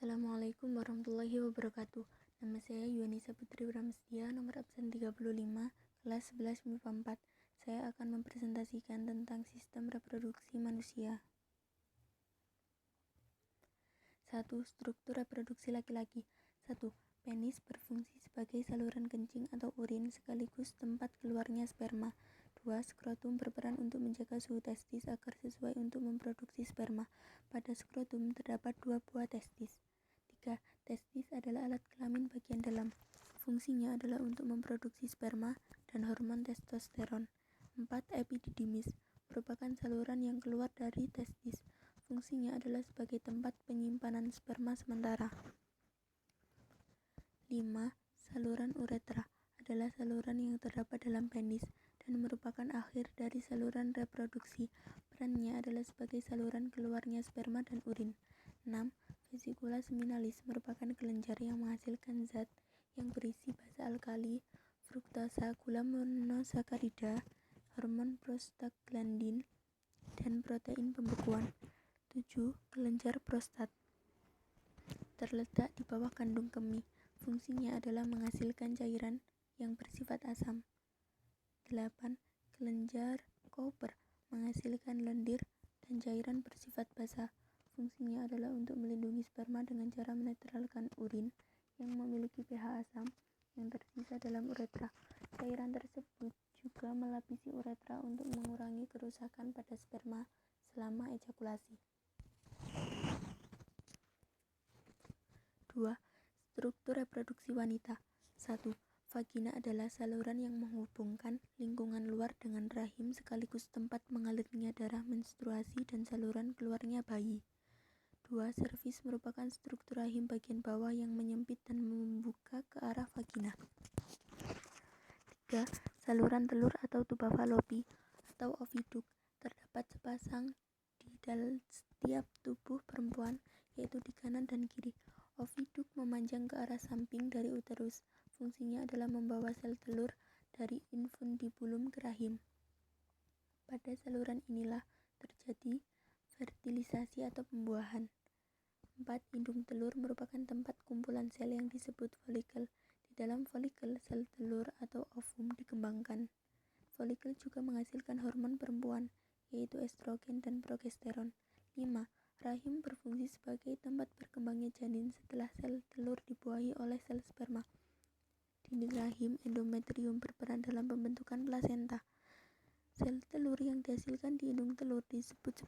Assalamualaikum warahmatullahi wabarakatuh. Nama saya Yuanisa Putri Pramestia, nomor absen 35, kelas 11 MIPA 4. Saya akan mempresentasikan tentang sistem reproduksi manusia. 1. Struktur reproduksi laki-laki. 1. Penis berfungsi sebagai saluran kencing atau urin sekaligus tempat keluarnya sperma. 2. Skrotum berperan untuk menjaga suhu testis agar sesuai untuk memproduksi sperma. Pada skrotum terdapat 2 buah testis. 3. Testis adalah alat kelamin bagian dalam. Fungsinya adalah untuk memproduksi sperma dan hormon testosteron. 4. Epididymis merupakan saluran yang keluar dari testis. Fungsinya adalah sebagai tempat penyimpanan sperma sementara. 5. Saluran uretra adalah saluran yang terdapat dalam penis dan merupakan akhir dari saluran reproduksi. Perannya adalah sebagai saluran keluarnya sperma dan urin. 6. Vesikula seminalis merupakan kelenjar yang menghasilkan zat yang berisi basa alkali, fruktosa, gula monosakarida, hormon prostaglandin, dan protein pembekuan. 7. Kelenjar prostat terletak di bawah kandung kemih. Fungsinya adalah menghasilkan cairan yang bersifat asam. 8. Kelenjar Cowper menghasilkan lendir dan cairan bersifat basa. Fungsinya adalah untuk melindungi sperma dengan cara menetralkan urin yang memiliki pH asam yang tersisa dalam uretra. Cairan tersebut juga melapisi uretra untuk mengurangi kerusakan pada sperma selama ejakulasi. 2. Struktur reproduksi wanita. 1. Vagina adalah saluran yang menghubungkan lingkungan luar dengan rahim sekaligus tempat mengalirnya darah menstruasi dan saluran keluarnya bayi. 2. Serviks merupakan struktur rahim bagian bawah yang menyempit dan membuka ke arah vagina. 3. Saluran telur atau tuba falopi atau oviduk terdapat sepasang di setiap tubuh perempuan, yaitu di kanan dan kiri. Oviduk memanjang ke arah samping dari uterus. Fungsinya adalah membawa sel telur dari infundibulum ke rahim. Pada saluran inilah terjadi fertilisasi atau pembuahan. 4. Indung telur merupakan tempat kumpulan sel yang disebut folikel. Di dalam folikel, sel telur atau ovum dikembangkan. Folikel juga menghasilkan hormon perempuan, yaitu estrogen dan progesteron. 5. Rahim berfungsi sebagai tempat berkembangnya janin setelah sel telur dibuahi oleh sel sperma. Di rahim, endometrium berperan dalam pembentukan plasenta. Sel telur yang dihasilkan di indung telur disebut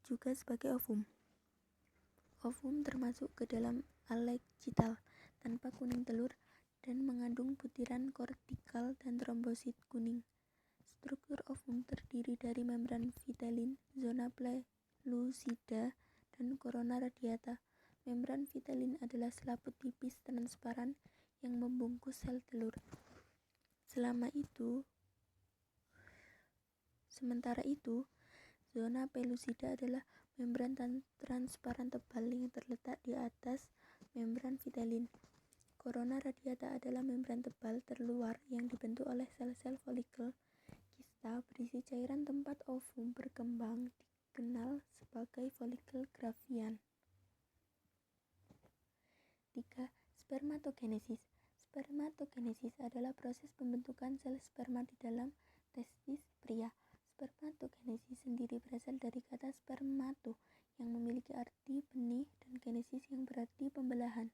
juga sebagai ovum. Ovum termasuk ke dalam alek-cital tanpa kuning telur dan mengandung butiran kortikal dan trombosit kuning. Struktur ovum terdiri dari membran vitelin, zona pellucida, dan corona radiata. Membran vitelin adalah selaput tipis transparan yang membungkus sel telur. Sementara itu, zona pellucida adalah membran transparan tebal yang terletak di atas membran vitelin. Corona radiata adalah membran tebal terluar yang dibentuk oleh sel-sel folikel kista berisi cairan tempat ovum berkembang, dikenal sebagai folikel graafian. 3. Spermatogenesis. Spermatogenesis adalah proses pembentukan sel sperma di dalam testis pria. Spermatogenesis sendiri berasal dari kata spermato yang memiliki arti benih dan genesis yang berarti pembelahan.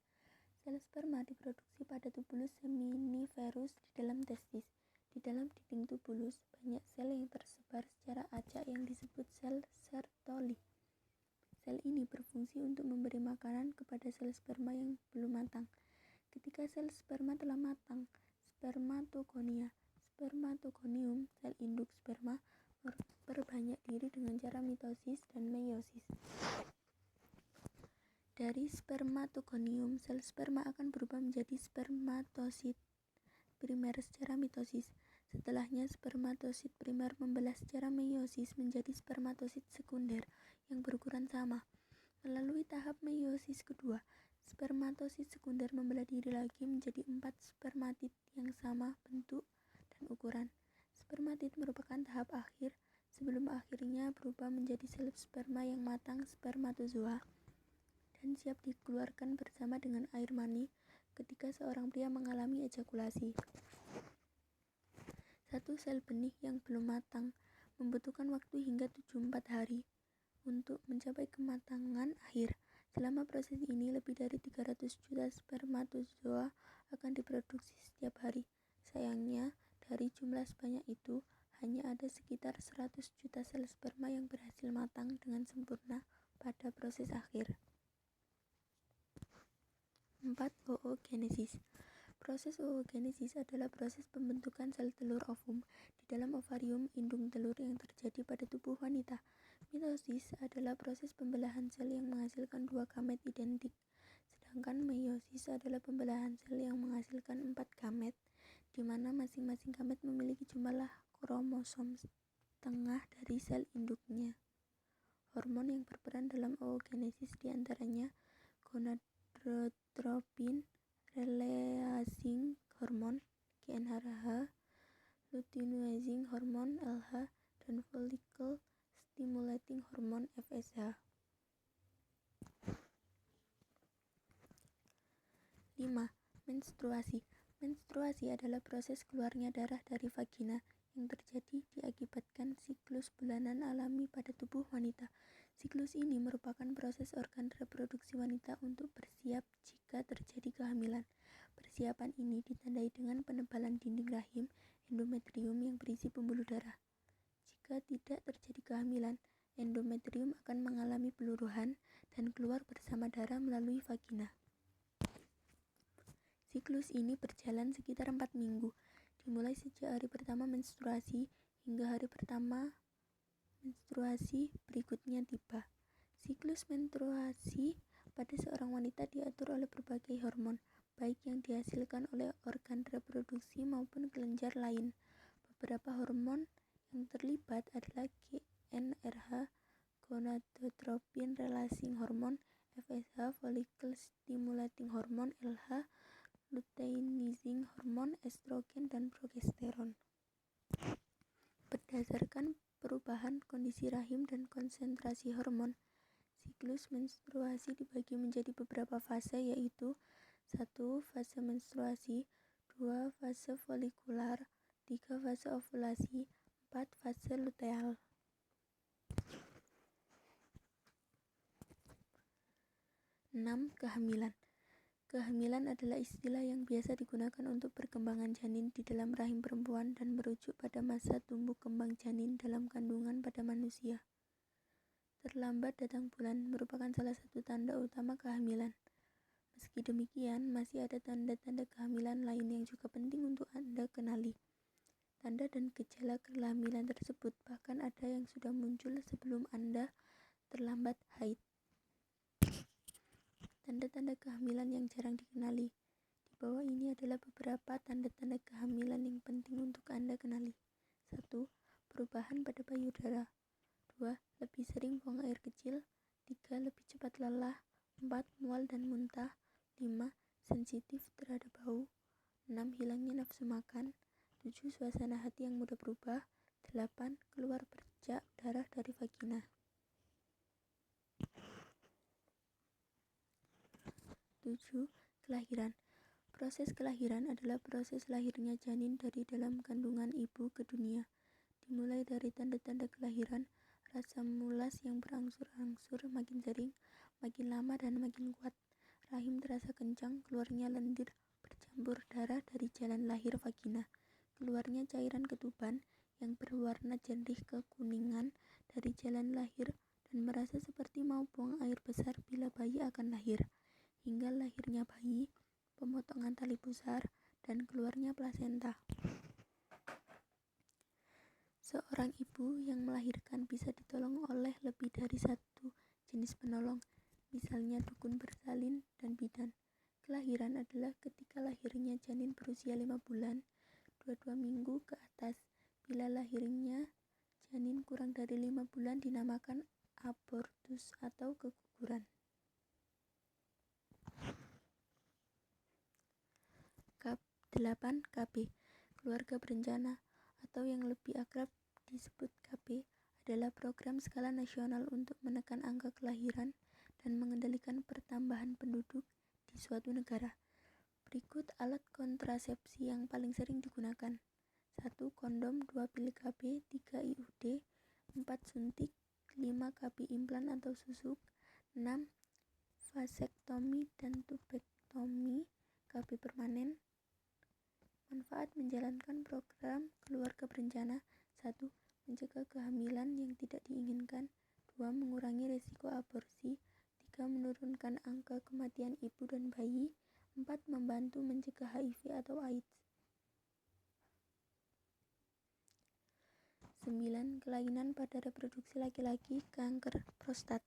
Sel sperma diproduksi pada tubulus seminiferus di dalam testis. Di dalam dinding tubulus banyak sel yang tersebar secara acak yang disebut sel Sertoli. Sel ini berfungsi untuk memberi makanan kepada sel sperma yang belum matang. Ketika sel sperma telah matang, spermatogonium, sel induk sperma, memperbanyak diri dengan cara mitosis dan meiosis. Dari spermatogonium, sel sperma akan berubah menjadi spermatosit primer secara mitosis. Setelahnya, spermatosit primer membelah secara meiosis menjadi spermatosit sekunder yang berukuran sama. Melalui tahap meiosis kedua, spermatosit sekunder membelah diri lagi menjadi 4 spermatid yang sama bentuk dan ukuran. Spermatid merupakan tahap akhir sebelum akhirnya berubah menjadi sel sperma yang matang, spermatozoa. dan siap dikeluarkan bersama dengan air mani ketika seorang pria mengalami ejakulasi. Satu sel benih yang belum matang membutuhkan waktu hingga 74 hari untuk mencapai kematangan akhir. Selama proses ini, lebih dari 300 juta spermatozoa akan diproduksi setiap hari. Sayangnya, dari jumlah sebanyak itu, hanya ada sekitar 100 juta sel sperma yang berhasil matang dengan sempurna pada proses akhir. 4. Oogenesis. Proses oogenesis adalah proses pembentukan sel telur ovum di dalam ovarium indung telur yang terjadi pada tubuh wanita. Mitosis adalah proses pembelahan sel yang menghasilkan 2 gamet identik, sedangkan meiosis adalah pembelahan sel yang menghasilkan 4 gamet, di mana masing-masing gamet memiliki jumlah kromosom setengah dari sel induknya. Hormon yang berperan dalam oogenesis diantaranya gonadotropin, releasing hormone (GnRH), luteinizing hormone (LH), dan follicle stimulating hormone (FSH). 5. Menstruasi. Menstruasi adalah proses keluarnya darah dari vagina yang terjadi diakibatkan siklus bulanan alami pada tubuh wanita. Siklus ini merupakan proses organ reproduksi wanita untuk bersiap jika terjadi kehamilan. Persiapan ini ditandai dengan penebalan dinding rahim endometrium yang berisi pembuluh darah. Jika tidak terjadi kehamilan, endometrium akan mengalami peluruhan dan keluar bersama darah melalui vagina. Siklus ini berjalan sekitar 4 minggu, dimulai sejak hari pertama menstruasi hingga hari pertama menstruasi berikutnya tiba. Siklus menstruasi pada seorang wanita diatur oleh berbagai hormon, baik yang dihasilkan oleh organ reproduksi maupun kelenjar lain. Beberapa hormon yang terlibat adalah GnRH, gonadotropin releasing hormone (FSH), follicle stimulating hormone (LH), luteinizing hormone, estrogen, dan progesteron. Berdasarkan perubahan kondisi rahim dan konsentrasi hormon, siklus menstruasi dibagi menjadi beberapa fase, yaitu 1. Fase menstruasi, 2. Fase folikular, 3. Fase ovulasi, 4. Fase luteal. 6. Kehamilan. Kehamilan adalah istilah yang biasa digunakan untuk perkembangan janin di dalam rahim perempuan dan merujuk pada masa tumbuh kembang janin dalam kandungan pada manusia. Terlambat datang bulan merupakan salah satu tanda utama kehamilan. Meski demikian, masih ada tanda-tanda kehamilan lain yang juga penting untuk Anda kenali. Tanda dan gejala kehamilan tersebut bahkan ada yang sudah muncul sebelum Anda terlambat haid. Tanda-tanda kehamilan yang jarang dikenali. Di bawah ini adalah beberapa tanda-tanda kehamilan yang penting untuk Anda kenali. 1. Perubahan pada payudara. 2. Lebih sering buang air kecil. 3. Lebih cepat lelah. 4. Mual dan muntah. 5. Sensitif terhadap bau. 6. Hilangnya nafsu makan. 7. Suasana hati yang mudah berubah. 8. Keluar bercak darah dari vagina. 7. Kelahiran. Proses kelahiran adalah proses lahirnya janin dari dalam kandungan ibu ke dunia. Dimulai dari tanda-tanda kelahiran, rasa mulas yang berangsur-angsur makin sering, makin lama dan makin kuat. Rahim terasa kencang, keluarnya lendir bercampur darah dari jalan lahir vagina. Keluarnya cairan ketuban yang berwarna jernih kekuningan dari jalan lahir dan merasa seperti mau buang air besar bila bayi akan lahir. Hingga lahirnya bayi, pemotongan tali pusar, dan keluarnya plasenta. Seorang ibu yang melahirkan bisa ditolong oleh lebih dari satu jenis penolong, misalnya dukun bersalin dan bidan. Kelahiran adalah ketika lahirnya janin berusia 5 bulan, 22 minggu ke atas. Bila lahirnya janin kurang dari 5 bulan dinamakan abortus atau keguguran. 8. KB, keluarga berencana, atau yang lebih akrab disebut KB, adalah program skala nasional untuk menekan angka kelahiran dan mengendalikan pertambahan penduduk di suatu negara. Berikut alat kontrasepsi yang paling sering digunakan. 1. Kondom, 2. pil KB, 3. IUD, 4. Suntik, 5. KB implan atau susuk, 6. Vasektomi dan tubektomi, KB permanen. Manfaat menjalankan program keluarga berencana. 1. Mencegah kehamilan yang tidak diinginkan. 2. Mengurangi risiko aborsi. 3. Menurunkan angka kematian ibu dan bayi. 4. Membantu mencegah HIV atau AIDS. 9. Kelainan pada reproduksi laki-laki, kanker prostat.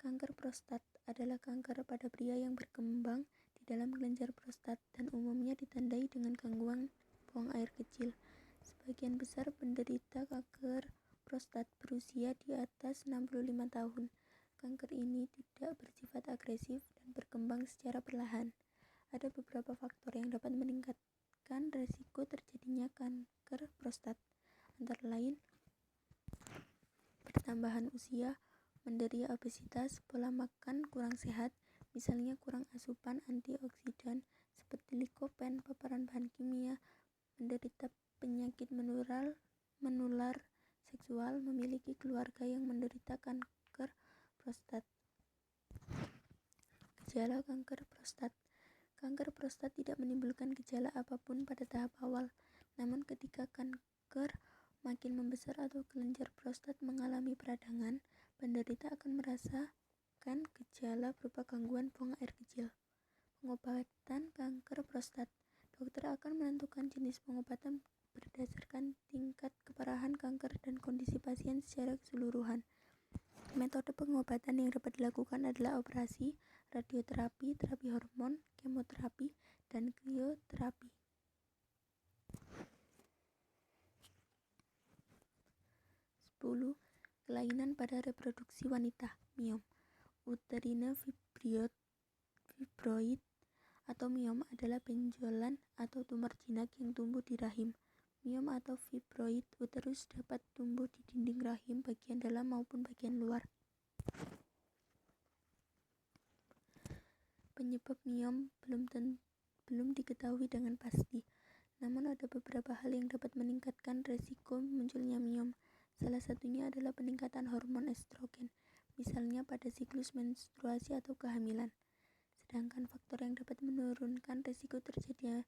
Kanker prostat adalah kanker pada pria yang berkembang di dalam kelenjar prostat dan umumnya ditandai dengan gangguan buang air kecil. Sebagian besar penderita kanker prostat berusia di atas 65 tahun. Kanker ini tidak bersifat agresif dan berkembang secara perlahan. Ada beberapa faktor yang dapat meningkatkan risiko terjadinya kanker prostat, antara lain pertambahan usia, menderita obesitas, pola makan kurang sehat, misalnya kurang asupan antioksidan seperti likopen, paparan bahan kimia, menderita penyakit menular seksual, memiliki keluarga yang menderita kanker prostat. Gejala kanker prostat. Kanker prostat tidak menimbulkan gejala apapun pada tahap awal, namun ketika kanker makin membesar atau kelenjar prostat mengalami peradangan, penderita akan merasakan gejala berupa gangguan buang air kecil. Pengobatan kanker prostat. Dokter akan menentukan jenis pengobatan berdasarkan tingkat keparahan kanker dan kondisi pasien secara keseluruhan. Metode pengobatan yang dapat dilakukan adalah operasi, radioterapi, terapi hormon, kemoterapi, dan krioterapi. 10. Kelainan pada reproduksi wanita, miom. Uterine fibroid atau miom adalah benjolan atau tumor jinak yang tumbuh di rahim. Miom atau fibroid uterus dapat tumbuh di dinding rahim bagian dalam maupun bagian luar. Penyebab miom belum diketahui dengan pasti, namun ada beberapa hal yang dapat meningkatkan risiko munculnya miom. Salah satunya adalah peningkatan hormon estrogen, misalnya pada siklus menstruasi atau kehamilan. Sedangkan faktor yang dapat menurunkan risiko terjadinya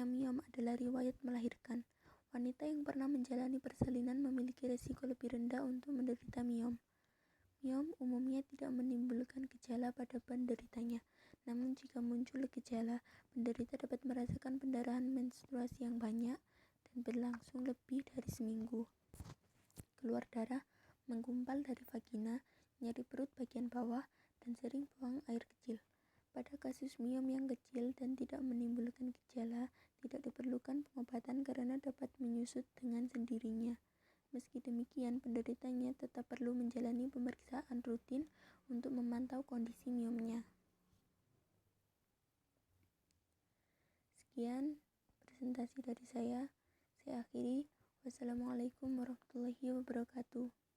miom adalah riwayat melahirkan. Wanita yang pernah menjalani persalinan memiliki risiko lebih rendah untuk menderita miom. Miom umumnya tidak menimbulkan gejala pada penderitanya, namun jika muncul gejala, penderita dapat merasakan pendarahan menstruasi yang banyak dan berlangsung lebih dari seminggu. Keluar darah, menggumpal dari vagina, nyeri perut bagian bawah, dan sering buang air kecil. Pada kasus miom yang kecil dan tidak menimbulkan gejala, tidak diperlukan pengobatan karena dapat menyusut dengan sendirinya. Meski demikian, penderitanya tetap perlu menjalani pemeriksaan rutin untuk memantau kondisi miomnya. Sekian presentasi dari saya akhiri. Wassalamualaikum warahmatullahi wabarakatuh.